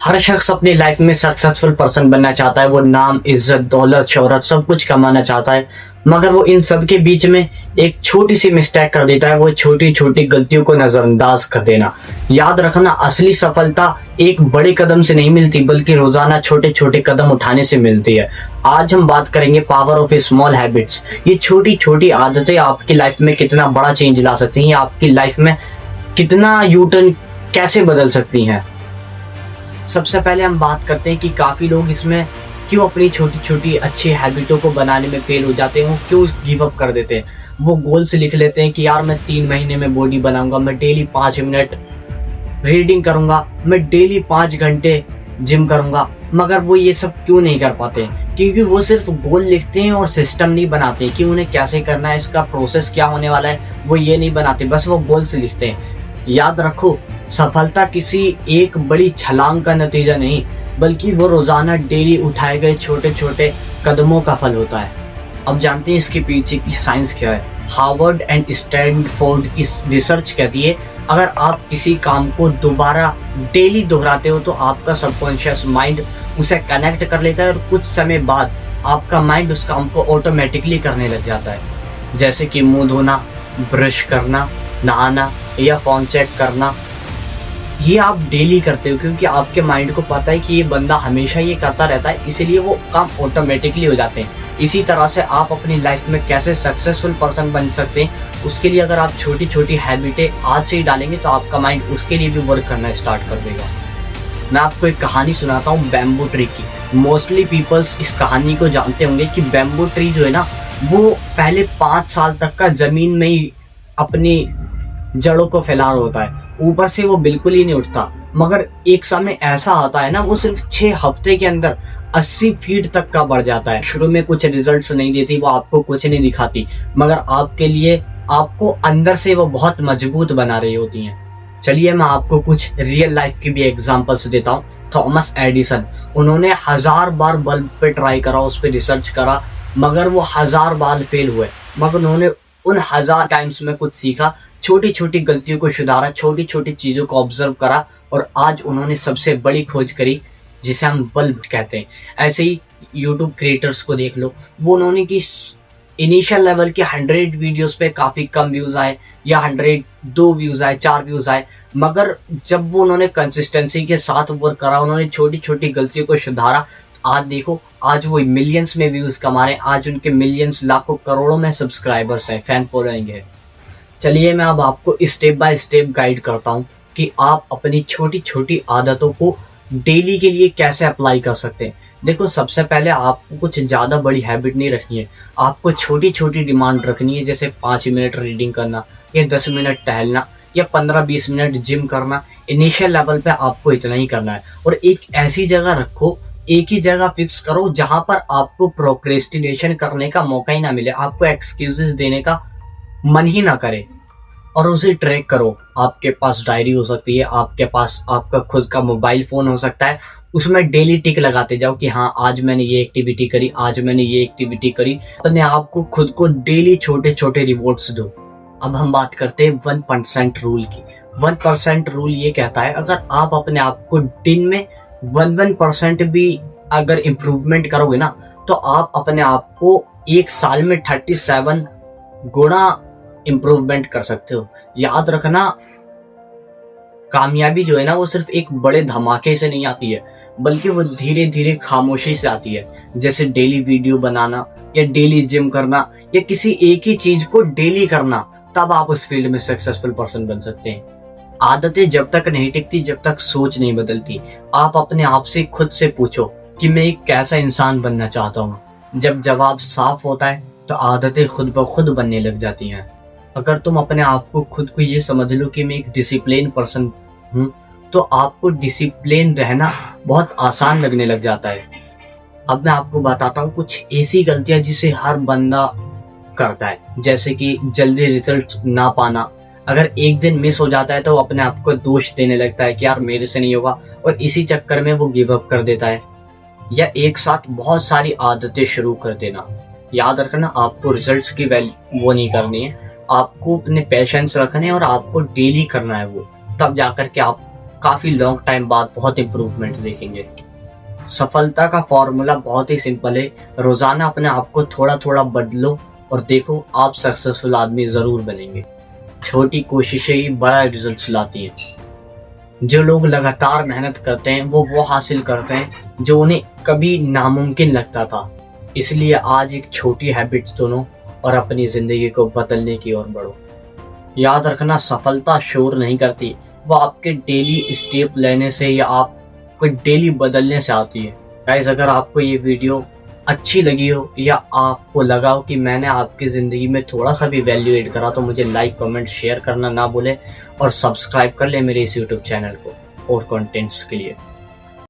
हर शख्स अपनी लाइफ में सक्सेसफुल पर्सन बनना चाहता है। वो नाम, इज्जत, दौलत, शोहरत सब कुछ कमाना चाहता है, मगर वो इन सब के बीच में एक छोटी सी मिस्टेक कर देता है। वो छोटी छोटी गलतियों को नजरअंदाज कर देना। याद रखना, असली सफलता एक बड़े कदम से नहीं मिलती, बल्कि रोजाना छोटे छोटे कदम उठाने से मिलती है। आज हम बात करेंगे पावर ऑफ स्मॉल हैबिट्स। ये छोटी छोटी आदतें आपकी लाइफ में कितना बड़ा चेंज ला सकती हैं, आपकी लाइफ में कितना यू टर्न कैसे बदल सकती हैं। सबसे पहले हम बात करते हैं कि काफ़ी लोग इसमें क्यों अपनी छोटी छोटी अच्छी हैबिटों को बनाने में फेल हो जाते हैं, वो क्यों गिव अप कर देते हैं। वो गोल्स लिख लेते हैं कि यार मैं 3 महीने में बॉडी बनाऊंगा, मैं डेली 5 मिनट रीडिंग करूंगा, मैं डेली 5 घंटे जिम करूंगा, मगर वो ये सब क्यों नहीं कर पाते? क्योंकि वो सिर्फ गोल लिखते हैं और सिस्टम नहीं बनाते कि उन्हें कैसे करना है, इसका प्रोसेस क्या होने वाला है, वो ये नहीं बनाते, बस वो गोल्स लिखते हैं। याद रखो, सफलता किसी एक बड़ी छलांग का नतीजा नहीं, बल्कि वो रोजाना डेली उठाए गए छोटे छोटे कदमों का फल होता है। अब जानते हैं इसके पीछे की साइंस क्या है। हार्वर्ड एंड स्टैनफोर्ड की रिसर्च कहती है, अगर आप किसी काम को दोबारा डेली दोहराते हो तो आपका सबकॉन्शियस माइंड उसे कनेक्ट कर लेता है और कुछ समय बाद आपका माइंड उस काम को ऑटोमेटिकली करने लग जाता है। जैसे कि मुंह धोना, ब्रश करना, नहाना या फोन चेक करना। ये आप डेली करते हो क्योंकि आपके माइंड को पता है कि ये बंदा हमेशा ये करता रहता है, इसीलिए वो काम ऑटोमेटिकली हो जाते हैं। इसी तरह से आप अपनी लाइफ में कैसे सक्सेसफुल पर्सन बन सकते हैं, उसके लिए अगर आप छोटी छोटी हैबिटें आज से ही डालेंगे तो आपका माइंड उसके लिए भी वर्क करना स्टार्ट कर देगा। मैं आपको एक कहानी सुनाता हूँ बैम्बू ट्री की। मोस्टली पीपल्स इस कहानी को जानते होंगे कि बैम्बू ट्री जो है ना, वो पहले 5 साल तक का जमीन में ही अपनी जड़ों को फैला रहा होता है, ऊपर से वो बिल्कुल ही नहीं उठता। मगर एक समय ऐसा आता है ना, वो सिर्फ 6 हफ्ते के अंदर 80 फीट तक का बढ़ जाता है। शुरू में कुछ रिजल्ट्स नहीं देती, वो आपको कुछ नहीं दिखाती, मगर आपके लिए आपको अंदर से वो बहुत मजबूत बना रही होती हैं। चलिए मैं आपको कुछ रियल लाइफ की भी एग्जांपल्स देता हूँ। थॉमस एडिसन, उन्होंने 1000 बार बल्ब पे ट्राई करा, उस पर रिसर्च करा, मगर वो 1000 बार फेल हुए। मगर उन्होंने उन 1000 टाइम्स में कुछ सीखा, छोटी छोटी गलतियों को सुधारा, छोटी छोटी चीजों को ऑब्जर्व करा, और आज उन्होंने सबसे बड़ी खोज करी जिसे हम बल्ब कहते हैं। ऐसे ही यूट्यूब क्रिएटर्स को देख लो, वो उन्होंने की इनिशियल लेवल के 100 वीडियोस पे काफी कम व्यूज आए, या 102 व्यूज आए, 4 व्यूज आए, मगर जब वो उन्होंने कंसिस्टेंसी के साथ वर्क करा, उन्होंने छोटी छोटी गलतियों को सुधारा, आज देखो, आज वो मिलियंस में व्यूज कमा रहे हैं। आज उनके मिलियंस, लाखों, करोड़ों में सब्सक्राइबर्स हैं, फैन फॉलोइंग है। चलिए मैं अब आपको स्टेप बाय स्टेप गाइड करता हूँ कि आप अपनी छोटी छोटी आदतों को डेली के लिए कैसे अप्लाई कर सकते हैं। देखो, सबसे पहले आपको कुछ ज़्यादा बड़ी हैबिट नहीं रखनी है, आपको छोटी छोटी डिमांड रखनी है। जैसे 5 मिनट रीडिंग करना, या 10 मिनट टहलना, या 15-20 मिनट जिम करना। इनिशियल लेवल पे आपको इतना ही करना है, और एक ऐसी जगह रखो, एक ही जगह फिक्स करो जहां पर आपको प्रोक्रेस्टिनेशन करने का मौका ही ना मिले, आपको एक्सक्यूजेस देने का मन ही ना करे, और उसे ट्रैक करो। आपके पास डायरी हो सकती है, आपके पास आपका खुद का मोबाइल फोन हो सकता है, उसमें डेली टिक लगाते जाओ कि हाँ, आज मैंने ये एक्टिविटी करी, आज मैंने ये एक्टिविटी करी। अपने आप को, खुद को डेली छोटे छोटे रिवॉर्ड्स दो। अब हम बात करते हैं 1% रूल की। 1% रूल ये कहता है, अगर आप अपने आप को दिन में 1% भी अगर इम्प्रूवमेंट करोगे ना, तो आप अपने आप को एक साल में 37 गुना इम्प्रूवमेंट कर सकते हो। याद रखना, कामयाबी जो है ना, वो सिर्फ एक बड़े धमाके से नहीं आती है, बल्कि वो धीरे धीरे खामोशी से आती है। जैसे डेली वीडियो बनाना, या डेली जिम करना, या किसी एक ही चीज को डेली करना, तब आप उस फील्ड में सक्सेसफुल पर्सन बन सकते हैं। आदतें जब तक नहीं टिकती, जब तक सोच नहीं बदलती। आप अपने आप से खुद से पूछो कि मैं एक कैसा इंसान बनना चाहता हूँ। जब जवाब साफ होता है तो आदतें खुद ब खुद बनने लग जाती हैं। अगर तुम अपने आप को, खुद को ये समझ लो कि मैं एक डिसिप्लिन पर्सन हूँ, तो आपको डिसिप्लिन रहना बहुत आसान लगने लग जाता है। अब मैं आपको बताता हूँ कुछ ऐसी गलतियां जिसे हर बंदा करता है, जैसे कि जल्दी रिजल्ट ना पाना। अगर एक दिन मिस हो जाता है तो वो अपने आप को दोष देने लगता है कि यार मेरे से नहीं होगा, और इसी चक्कर में वो गिव अप कर देता है। या एक साथ बहुत सारी आदतें शुरू कर देना। याद रखना, आपको रिजल्ट्स की वो नहीं करनी है, आपको अपने पेशेंस रखने और आपको डेली करना है वो, तब जाकर के आप काफ़ी लॉन्ग टाइम बाद बहुत इम्प्रूवमेंट देखेंगे। सफलता का फॉर्मूला बहुत ही सिंपल है, रोज़ाना अपने आप को थोड़ा थोड़ा बदलो और देखो आप सक्सेसफुल आदमी ज़रूर बनेंगे। छोटी कोशिशें ही बड़ा रिजल्ट लाती हैं। जो लोग लगातार मेहनत करते हैं वो हासिल करते हैं जो उन्हें कभी नामुमकिन लगता था। इसलिए आज एक छोटी हैबिट चुनो और अपनी ज़िंदगी को बदलने की ओर बढ़ो। याद रखना, सफलता शोर नहीं करती, वो आपके डेली स्टेप लेने से या आपको डेली बदलने से आती है। गाइस, अगर आपको ये वीडियो अच्छी लगी हो या आपको लगा हो कि मैंने आपकी ज़िंदगी में थोड़ा सा भी वैल्यू एड करा तो मुझे लाइक, कमेंट, शेयर करना ना भूलें और सब्सक्राइब कर लें मेरे इस यूट्यूब चैनल को और कंटेंट्स के लिए।